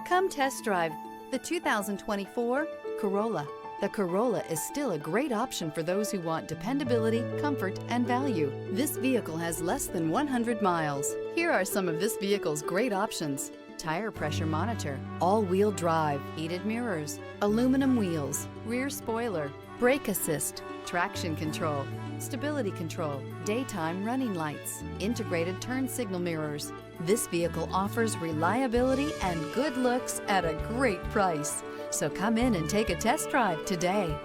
Come test drive the 2024 Corolla. The Corolla is still a great option for those who want dependability, comfort, and value. This vehicle has less than 100 miles. Here are some of this vehicle's great options: tire pressure monitor, all-wheel drive, heated mirrors, aluminum wheels, rear spoiler, brake assist, traction control, stability control, daytime running lights, integrated turn signal mirrors. This vehicle offers reliability and good looks at a great price. So come in and take a test drive today.